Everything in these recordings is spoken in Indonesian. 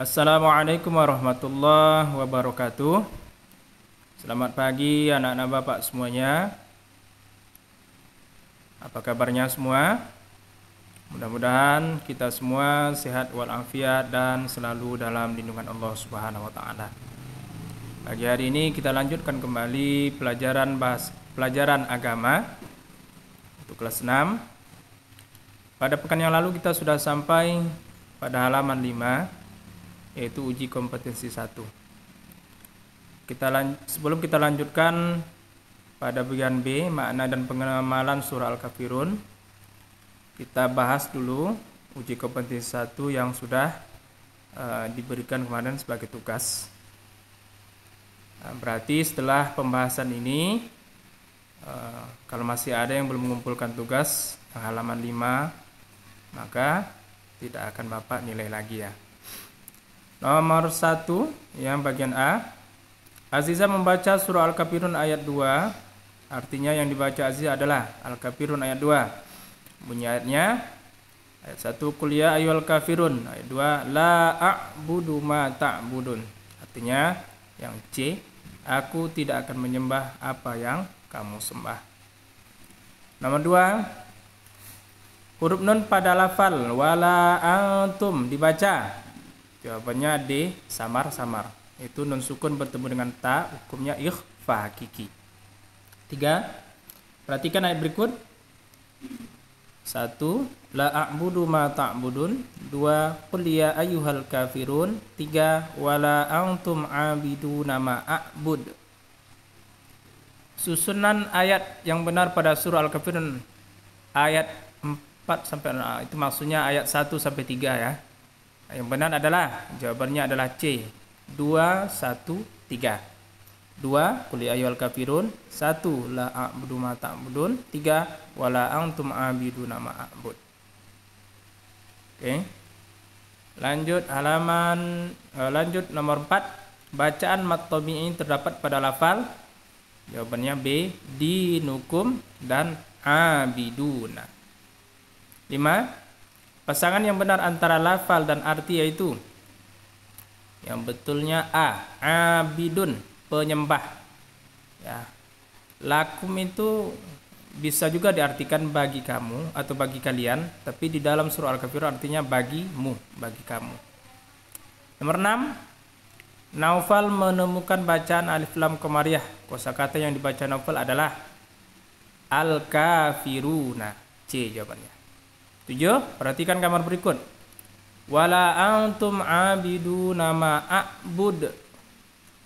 Assalamualaikum warahmatullahi wabarakatuh. Selamat pagi anak-anak bapak semuanya. Apa kabarnya semua? Mudah-mudahan kita semua sehat walafiat dan selalu dalam lindungan Allah Subhanahu wa taala. Pagi hari ini kita lanjutkan kembali pelajaran agama untuk kelas 6. Pada pekan yang lalu kita sudah sampai pada halaman 5, yaitu uji kompetensi 1. Sebelum kita lanjutkan pada bagian B, makna dan pengamalan surah Al-Kafirun, kita bahas dulu uji kompetensi 1 yang sudah diberikan kemarin sebagai tugas. Berarti setelah pembahasan ini, kalau masih ada yang belum mengumpulkan tugas halaman 5, maka tidak akan Bapak nilai lagi ya. Nomor 1 yang bagian A, Azizah membaca surah Al-Kafirun ayat 2. Artinya yang dibaca Azizah adalah Al-Kafirun ayat 2. Bunyi ayatnya ayat 1, Qul ya ayyuhal kafirun. Ayat 2, la a'budu ma ta'budun. Artinya yang C, aku tidak akan menyembah apa yang kamu sembah. Nomor 2, huruf nun pada lafal wala antum dibaca. Jawabannya D, samar-samar. Itu nun sukun bertemu dengan ta, hukumnya ikhfa hakiki. 3, perhatikan ayat berikut. 1, la a'budu ma ta'budun. 2, qul ya ayyuhal kafirun. 3, wala antum abiduna ma a'bud. Susunan ayat yang benar pada surah Al-Kafirun ayat 4 sampai itu maksudnya ayat 1 sampai 3 ya. Yang benar adalah jawabannya adalah C, 2, 1, 3. 2, qul ya ayyuhal kafirun. 1, la a'budu ma ta'budun. 3, wala antum abiduna ma a'bud. Oke. Lanjut nomor 4. Bacaan mat tabi'i terdapat pada lafal. Jawabannya B, dinukum dan abiduna. 5. Pasangan yang benar antara lafal dan arti yaitu yang betulnya A, abidun, penyembah. Ya. Lakum itu bisa juga diartikan bagi kamu atau bagi kalian, tapi di dalam surah Al-Kafirun artinya bagimu, bagi kamu. Nomor 6, Naufal menemukan bacaan alif lam qamariyah. Kosakata yang dibaca Naufal adalah al-kafiruna. C jawabannya. 7, perhatikan gambar berikut. Wala antum abiduna ma a'bud.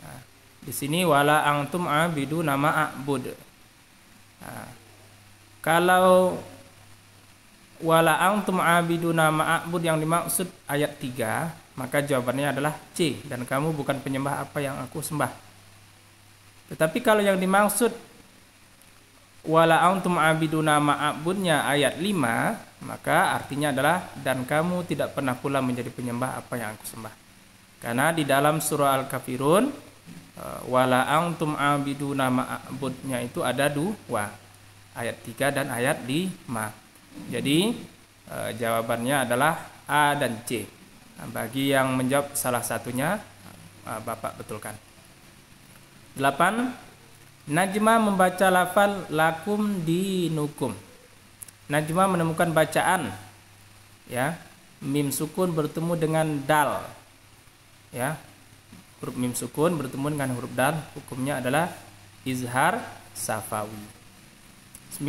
Nah, di sini wala antum abiduna ma a'bud. Nah, kalau wala antum abiduna ma a'bud yang dimaksud ayat 3, maka jawabannya adalah C, dan kamu bukan penyembah apa yang aku sembah. Tetapi kalau yang dimaksud wala antum abiduna ma'abudnya ayat 5, maka artinya adalah dan kamu tidak pernah pula menjadi penyembah apa yang aku sembah. Karena di dalam surah Al-Kafirun wala antum abiduna ma'abudnya itu ada 2, ayat 3 dan ayat 5. Jadi jawabannya adalah A dan C. Nah, bagi yang menjawab salah satunya Bapak betulkan. 8, Najma membaca lafal lakum dinukum. Najma menemukan bacaan ya, mim sukun bertemu dengan dal. Ya. Huruf mim sukun bertemu dengan huruf dal, hukumnya adalah izhar safawi. 9,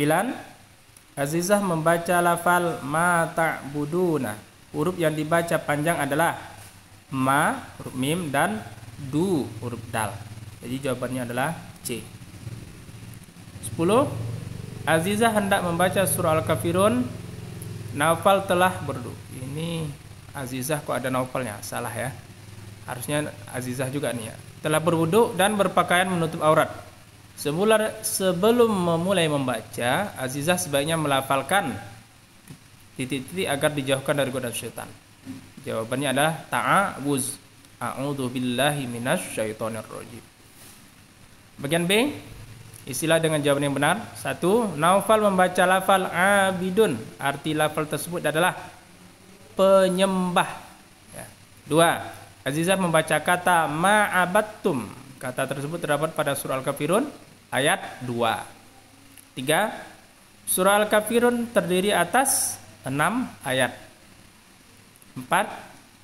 Azizah membaca lafal ma ta'buduna. Huruf yang dibaca panjang adalah ma huruf mim dan du huruf dal. Jadi jawabannya adalah C. 10, Azizah hendak membaca surah Al-Kafirun. Naufal telah berwudu. Ini Azizah kok ada Naufalnya? Salah ya. Harusnya Azizah juga nih ya. Telah berwudu dan berpakaian menutup aurat. Sebelum memulai membaca, Azizah sebaiknya melafalkan titik-titik agar dijauhkan dari godaan syaitan. Jawabannya adalah ta'awuz. A'udzu billahi minasyaitonir rajim. Bagian B, isilah dengan jawaban yang benar. 1, Naufal membaca lafal abidun. Arti lafal tersebut adalah penyembah. 2, Azizah membaca kata ma'abattum. Kata tersebut terdapat pada surah Al-Kafirun ayat 2. 3. Surah Al-Kafirun terdiri atas 6 ayat. 4.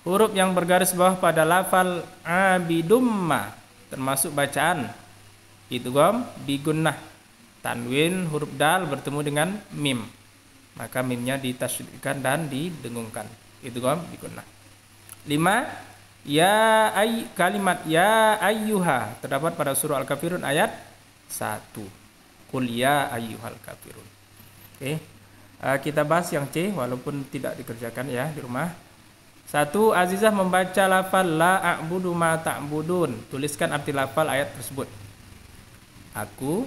Huruf yang bergaris bawah pada lafal abidumma termasuk bacaan idgham bigunnah. Tanwin huruf dal bertemu dengan mim, maka mimnya ditasydidkan dan didengungkan. Idgham bigunnah. 5. Kalimat ya ayyuha terdapat pada surah Al-Kafirun ayat 1. Qul ya ayyuhal kafirun. Oke. Kita bahas yang C walaupun tidak dikerjakan ya di rumah. 1. Azizah membaca lafal la a'budu ma ta'budun. Tuliskan arti lafal ayat tersebut. Aku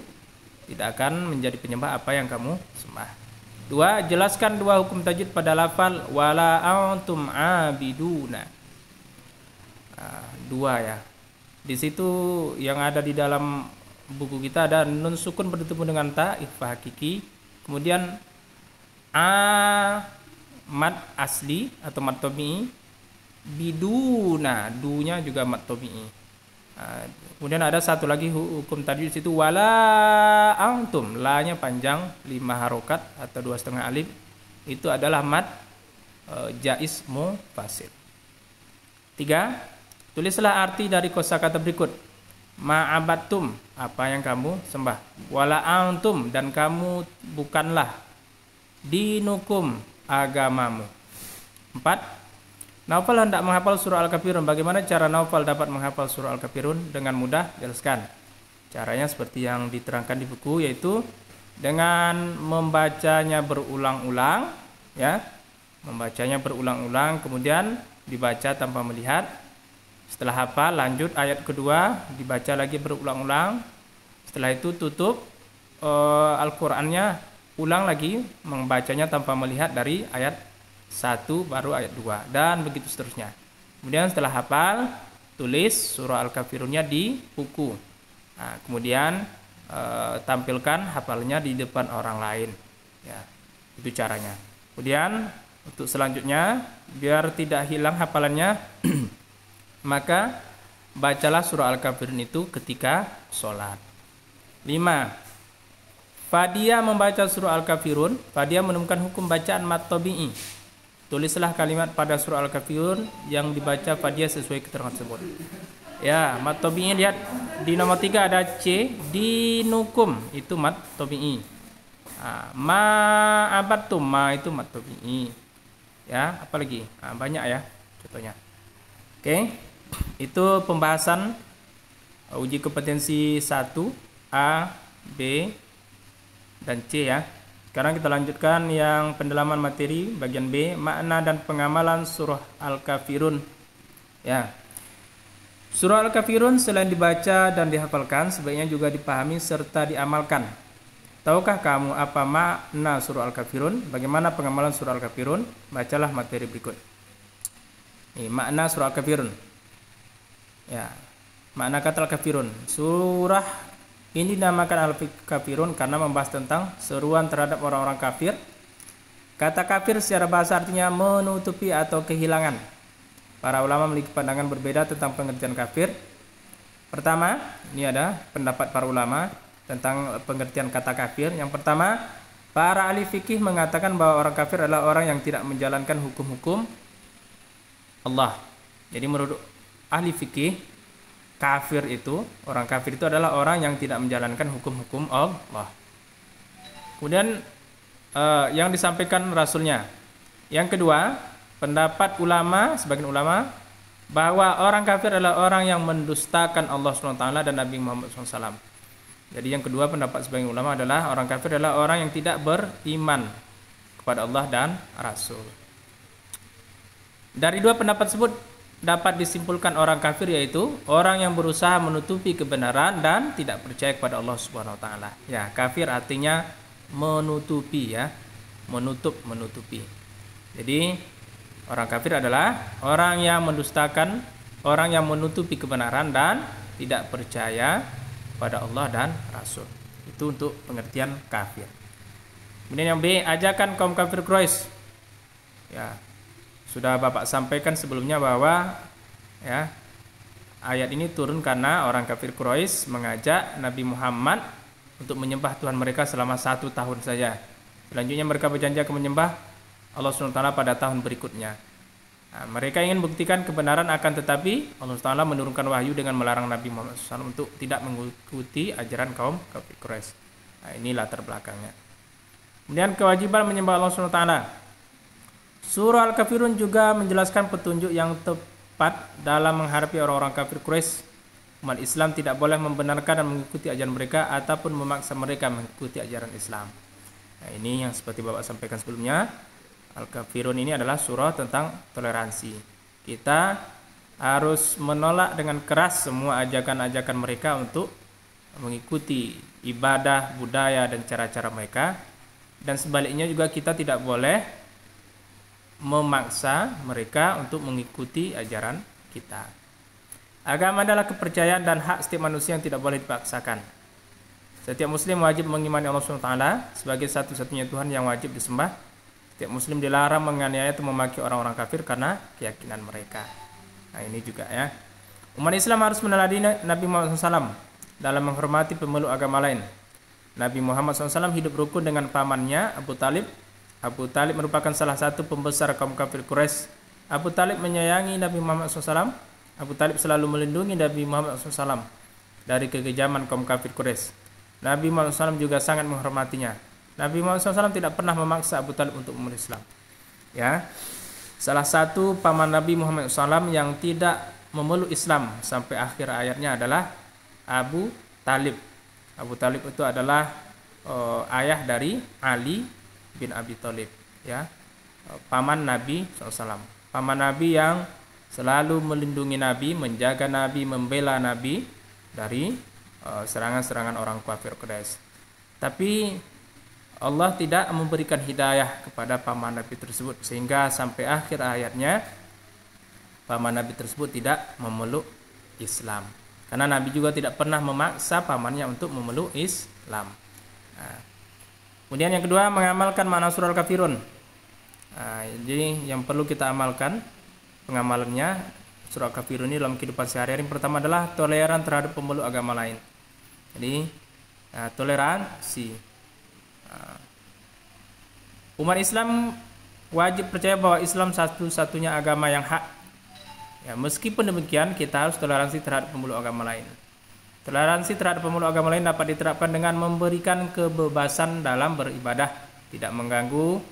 tidak akan menjadi penyembah apa yang kamu sembah. 2. Jelaskan 2 hukum tajwid pada lafal wala antum abiduna. 2 ya. Di situ yang ada di dalam buku kita ada nun sukun bertemu dengan ta ikhfa hakiki. Kemudian mad asli atau mad tabi'i. Biduna, dunya juga mad tabi'i. Kemudian ada satu lagi hukum tajwid di situ wala antum, la-nya panjang 5 harokat atau 2,5 alif. Itu adalah mad jaiz mufasil. 3. Tulislah arti dari kosakata berikut. Ma'abattum, apa yang kamu sembah. Wala antum, dan kamu bukanlah. Dinukum, agamamu. 4. Naufal hendak menghafal surah Al-Kafirun. Bagaimana cara Naufal dapat menghafal surah Al-Kafirun dengan mudah? Jelaskan. Caranya seperti yang diterangkan di buku, yaitu dengan membacanya berulang-ulang, ya. Membacanya berulang-ulang, kemudian dibaca tanpa melihat. Setelah hafal, lanjut ayat kedua, dibaca lagi berulang-ulang. Setelah itu tutup Al-Qur'annya, ulang lagi membacanya tanpa melihat dari ayat 1 baru ayat 2 dan begitu seterusnya. Kemudian setelah hafal, tulis surah Al-Kafirunnya di buku. Nah, kemudian tampilkan hafalnya di depan orang lain. Ya, itu caranya. Kemudian untuk selanjutnya, biar tidak hilang hafalannya, maka bacalah surah Al-Kafirun itu ketika sholat. 5. Fadia membaca surah Al-Kafirun. Fadia menemukan hukum bacaan mad tabi'i. Tulislah kalimat pada surah Al-Kafirun yang dibaca Fadia sesuai keterangan tersebut. Ya, mad tabi'i, lihat di nomor 3 ada C, dinukum, itu mad tabi'i. Ma'abattum, ma itu mad tabi'i. Ya, apalagi? Banyak ya contohnya. Oke. Itu pembahasan uji kompetensi 1 A, B, dan C ya. Sekarang kita lanjutkan yang pendalaman materi bagian B, makna dan pengamalan surah Al-Kafirun. Ya. Surah Al-Kafirun selain dibaca dan dihafalkan, sebaiknya juga dipahami serta diamalkan. Tahukah kamu apa makna surah Al-Kafirun? Bagaimana pengamalan surah Al-Kafirun? Bacalah materi berikut. Ini makna surah Al-Kafirun. Ya, makna kata Al-Kafirun. Surah ini dinamakan Al-Kafirun karena membahas tentang seruan terhadap orang-orang kafir. Kata kafir secara bahasa artinya menutupi atau kehilangan. Para ulama memiliki pandangan berbeda tentang pengertian kafir. Pertama, ini ada pendapat para ulama tentang pengertian kata kafir. Yang pertama, para ahli fikih mengatakan bahwa orang kafir adalah orang yang tidak menjalankan hukum-hukum Allah. Jadi menurut ahli fikih, orang kafir itu adalah orang yang tidak menjalankan hukum-hukum Allah. Kemudian yang disampaikan Rasulnya. Yang kedua, pendapat ulama, sebagian ulama, bahwa orang kafir adalah orang yang mendustakan Allah SWT dan Nabi Muhammad SAW. Jadi yang kedua, pendapat sebagian ulama adalah orang kafir adalah orang yang tidak beriman kepada Allah dan Rasul. Dari dua pendapat tersebut dapat disimpulkan orang kafir yaitu orang yang berusaha menutupi kebenaran dan tidak percaya kepada Allah Subhanahu wa taala. Ya, kafir artinya menutupi ya, menutupi. Jadi orang kafir adalah orang yang mendustakan, orang yang menutupi kebenaran dan tidak percaya pada Allah dan Rasul. Itu untuk pengertian kafir. Kemudian yang B, ajakan kaum kafir Quraisy. Ya, sudah Bapak sampaikan sebelumnya bahwa Ya. Ayat ini turun karena orang kafir Quraisy mengajak Nabi Muhammad untuk menyembah Tuhan mereka selama 1 tahun saja. Selanjutnya mereka berjanji akan menyembah Allah SWT pada tahun berikutnya. Nah, mereka ingin buktikan kebenaran, akan tetapi Allah SWT menurunkan wahyu dengan melarang Nabi Muhammad SAW untuk tidak mengikuti ajaran kaum kafir Quraisy. Nah, ini latar belakangnya. Kemudian kewajiban menyembah Allah SWT. Surah Al-Kafirun juga menjelaskan petunjuk yang tepat dalam menghadapi orang-orang kafir Quraisy. Umat Islam tidak boleh membenarkan dan mengikuti ajaran mereka ataupun memaksa mereka mengikuti ajaran Islam. Nah, ini yang seperti Bapak sampaikan sebelumnya. Al-Kafirun ini adalah surah tentang toleransi. Kita harus menolak dengan keras semua ajakan-ajakan mereka untuk mengikuti ibadah, budaya, dan cara-cara mereka. Dan sebaliknya juga kita tidak boleh memaksa mereka untuk mengikuti ajaran kita. Agama adalah kepercayaan dan hak setiap manusia yang tidak boleh dipaksakan. Setiap muslim wajib mengimani Allah SWT sebagai satu-satunya Tuhan yang wajib disembah. Setiap muslim dilarang menganiaya atau memaki orang-orang kafir karena keyakinan mereka. Nah, ini juga ya. Umat Islam harus meneladani Nabi Muhammad SAW dalam menghormati pemeluk agama lain. Nabi Muhammad SAW hidup rukun dengan pamannya Abu Talib. Abu Talib merupakan salah satu pembesar kaum kafir Quraisy. Abu Talib menyayangi Nabi Muhammad SAW. Abu Talib selalu melindungi Nabi Muhammad SAW dari kekejaman kaum kafir Quraisy. Nabi Muhammad SAW juga sangat menghormatinya. Nabi Muhammad SAW tidak pernah memaksa Abu Talib untuk memeluk Islam. Ya, salah satu paman Nabi Muhammad SAW yang tidak memeluk Islam sampai akhir ayatnya adalah Abu Talib. Abu Talib itu adalah ayah dari Ali bin Abi Thalib, ya, paman Nabi SAW, paman Nabi yang selalu melindungi Nabi, menjaga Nabi, membela Nabi dari serangan-serangan orang kafir Quraisy. Tapi Allah tidak memberikan hidayah kepada paman Nabi tersebut, sehingga sampai akhir ayatnya paman Nabi tersebut tidak memeluk Islam, karena Nabi juga tidak pernah memaksa pamannya untuk memeluk Islam. Nah, kemudian yang kedua, mengamalkan makna surah Al-Kafirun. Nah, jadi yang perlu kita amalkan pengamalannya surah Al-Kafirun ini dalam kehidupan sehari-hari. Yang pertama adalah toleran terhadap pemeluk agama lain. Jadi toleransi. Umat Islam wajib percaya bahwa Islam satu-satunya agama yang hak. Ya, meskipun demikian kita harus toleransi terhadap pemeluk agama lain. Toleransi terhadap pemeluk agama lain dapat diterapkan dengan memberikan kebebasan dalam beribadah, tidak mengganggu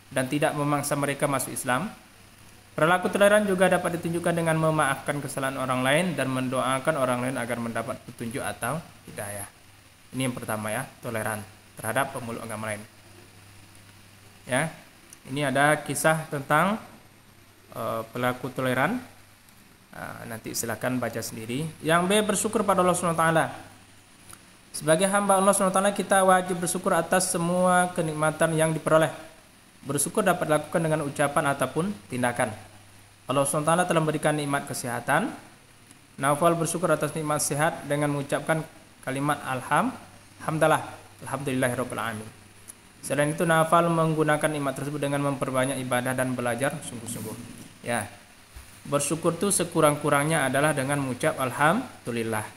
dan tidak memaksa mereka masuk Islam. Perilaku toleran juga dapat ditunjukkan dengan memaafkan kesalahan orang lain dan mendoakan orang lain agar mendapat petunjuk atau hidayah. Ini yang pertama ya, toleran terhadap pemeluk agama lain. Ya, ini ada kisah tentang pelaku toleran. Nanti silakan baca sendiri. Yang B, bersyukur pada Allah SWT. Sebagai hamba Allah SWT kita wajib bersyukur atas semua kenikmatan yang diperoleh. Bersyukur dapat dilakukan dengan ucapan ataupun tindakan. Allah SWT telah memberikan nikmat kesehatan. Naufal bersyukur atas nikmat sehat dengan mengucapkan kalimat alhamdulillah, alhamdulillahirabbil alamin. Selain itu, Naufal menggunakan nikmat tersebut dengan memperbanyak ibadah dan belajar sungguh-sungguh. Ya. Bersyukur itu sekurang-kurangnya adalah dengan mengucap alhamdulillah.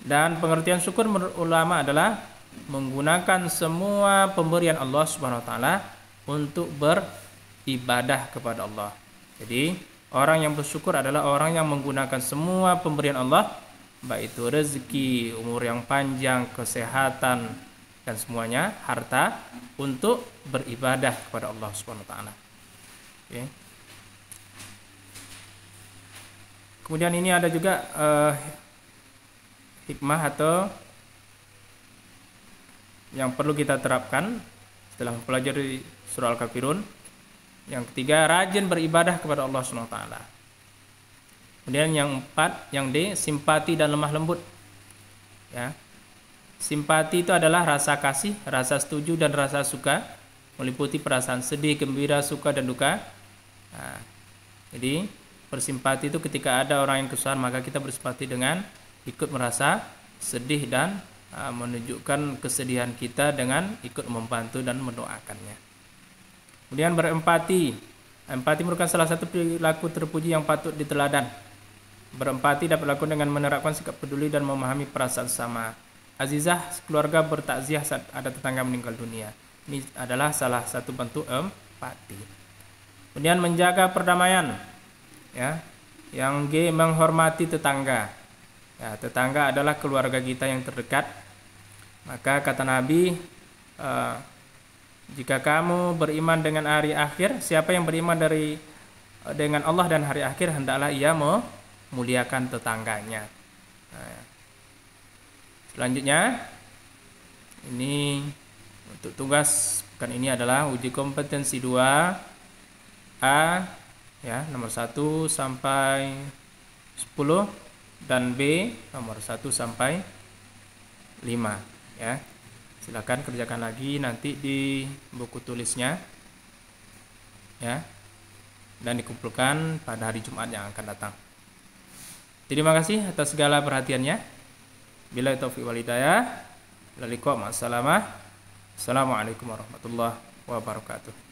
Dan pengertian syukur menurut ulama adalah menggunakan semua pemberian Allah Subhanahu wa taala untuk beribadah kepada Allah. Jadi, orang yang bersyukur adalah orang yang menggunakan semua pemberian Allah, baik itu rezeki, umur yang panjang, kesehatan, dan semuanya, harta, untuk beribadah kepada Allah Subhanahu wa taala. Oke. Kemudian ini ada juga hikmah atau yang perlu kita terapkan setelah mempelajari surah Al-Kafirun. Yang ketiga, rajin beribadah kepada Allah SWT. Kemudian yang empat, yang D, simpati dan lemah lembut. Ya. Simpati itu adalah rasa kasih, rasa setuju, dan rasa suka, meliputi perasaan sedih, gembira, suka, dan duka. Nah, jadi bersimpati itu ketika ada orang yang kesusahan, maka kita bersimpati dengan ikut merasa sedih dan menunjukkan kesedihan kita dengan ikut membantu dan mendoakannya. Kemudian berempati. Empati merupakan salah satu perilaku terpuji yang patut diteladan. Berempati dapat dilakukan dengan menerapkan sikap peduli dan memahami perasaan sesama. Azizah, keluarga bertakziah saat ada tetangga meninggal dunia. Ini adalah salah satu bentuk empati. Kemudian menjaga perdamaian, ya. Yang G, menghormati tetangga. Ya, tetangga adalah keluarga kita yang terdekat. Maka kata Nabi, jika kamu beriman dengan hari akhir, siapa yang beriman dengan Allah dan hari akhir, hendaklah ia memuliakan tetangganya. Nah, selanjutnya, ini untuk tugas pekan ini adalah uji kompetensi 2A, ya, nomor 1 sampai 10, dan B nomor 1 sampai 5, ya. Silakan kerjakan lagi nanti di buku tulisnya, ya, dan dikumpulkan pada hari Jumat yang akan datang. Terima kasih atas segala perhatiannya. Billahi taufiq wal hidayah. Assalamualaikum warahmatullahi wabarakatuh.